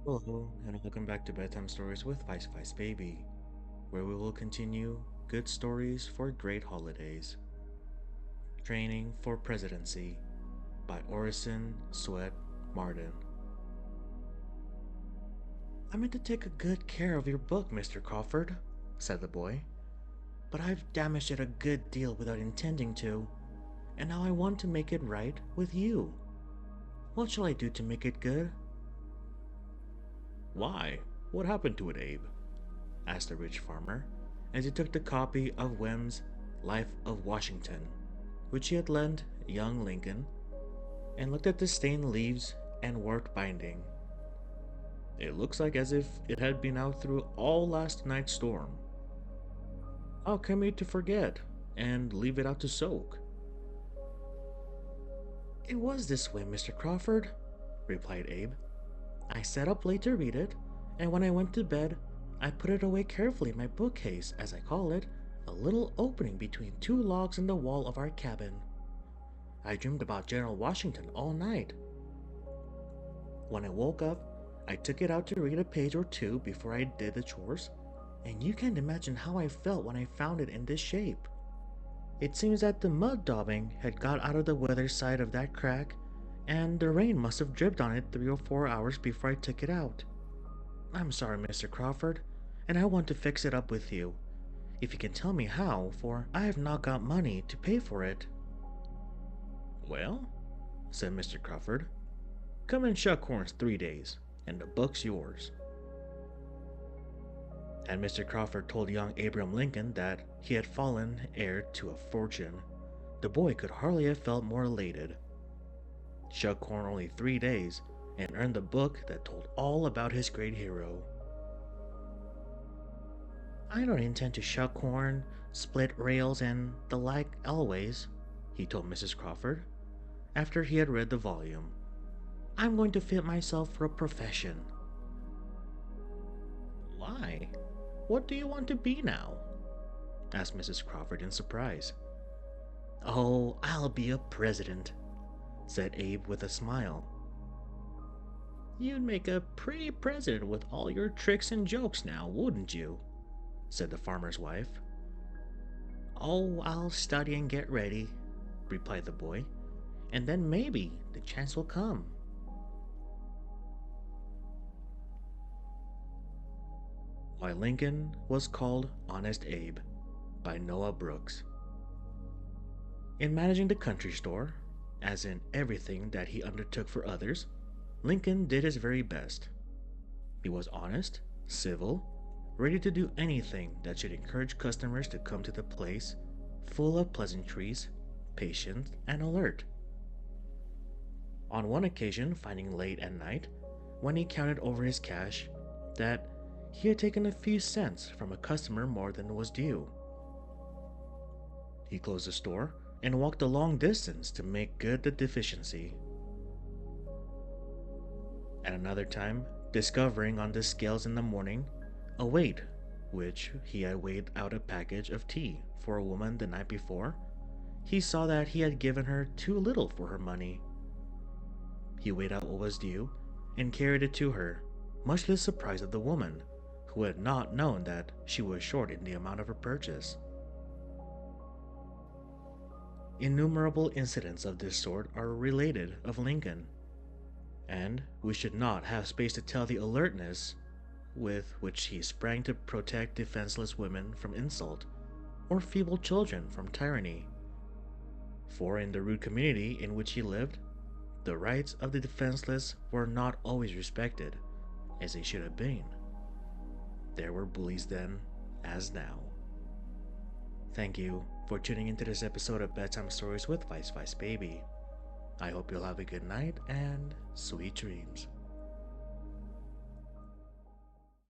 Hello, and welcome back to Bedtime Stories with Vice Vice Baby, where we will continue good stories for great holidays. Training for Presidency by Orison Swett Martin. I meant to take good care of your book, Mr. Crawford, said the boy, but I've damaged it a good deal without intending to, and now I want to make it right with you. What shall I do to make it good? Why? What happened to it, Abe? Asked the rich farmer, as he took the copy of Wem's Life of Washington, which he had lent young Lincoln, and looked at the stained leaves and warped binding. It looks like as if it had been out through all last night's storm. How came you to forget and leave it out to soak? It was this way, Mr. Crawford, replied Abe. I sat up late to read it, and when I went to bed, I put it away carefully in my bookcase, as I call it, a little opening between two logs in the wall of our cabin. I dreamed about General Washington all night. When I woke up, I took it out to read a page or two before I did the chores, and you can't imagine how I felt when I found it in this shape. It seems that the mud daubing had got out of the weather side of that crack, and the rain must have dripped on it 3 or 4 hours before I took it out. I'm sorry, Mr. Crawford, and I want to fix it up with you, if you can tell me how, for I have not got money to pay for it. Well, said Mr. Crawford, come and shuck horns 3 days, and the book's yours. And Mr. Crawford told young Abraham Lincoln that he had fallen heir to a fortune. The boy could hardly have felt more elated. Shuck corn only 3 days, and earned the book that told all about his great hero. I don't intend to shuck corn, split rails, and the like always, he told Mrs. Crawford, after he had read the volume. I'm going to fit myself for a profession. Why? What do you want to be now? Asked Mrs. Crawford in surprise. Oh, I'll be a president, said Abe with a smile. You'd make a pretty president with all your tricks and jokes now, wouldn't you? Said the farmer's wife. Oh, I'll study and get ready, replied the boy, and then maybe the chance will come. Why Lincoln Was Called Honest Abe by Noah Brooks. In managing the country store, as in everything that he undertook for others, Lincoln did his very best. He was honest, civil, ready to do anything that should encourage customers to come to the place, full of pleasantries, patient, and alert. On one occasion, finding late at night, when he counted over his cash, that he had taken a few cents from a customer more than was due, he closed the store and walked a long distance to make good the deficiency. At another time, discovering on the scales in the morning a weight which he had weighed out a package of tea for a woman the night before, he saw that he had given her too little for her money. He weighed out what was due and carried it to her, much to the surprise of the woman, who had not known that she was short in the amount of her purchase. Innumerable incidents of this sort are related of Lincoln, and we should not have space to tell the alertness with which he sprang to protect defenseless women from insult, or feeble children from tyranny. For in the rude community in which he lived, the rights of the defenseless were not always respected, as they should have been. There were bullies then, as now. Thank you for tuning into this episode of Bedtime Stories with Vice Vice Baby. I hope you'll have a good night and sweet dreams.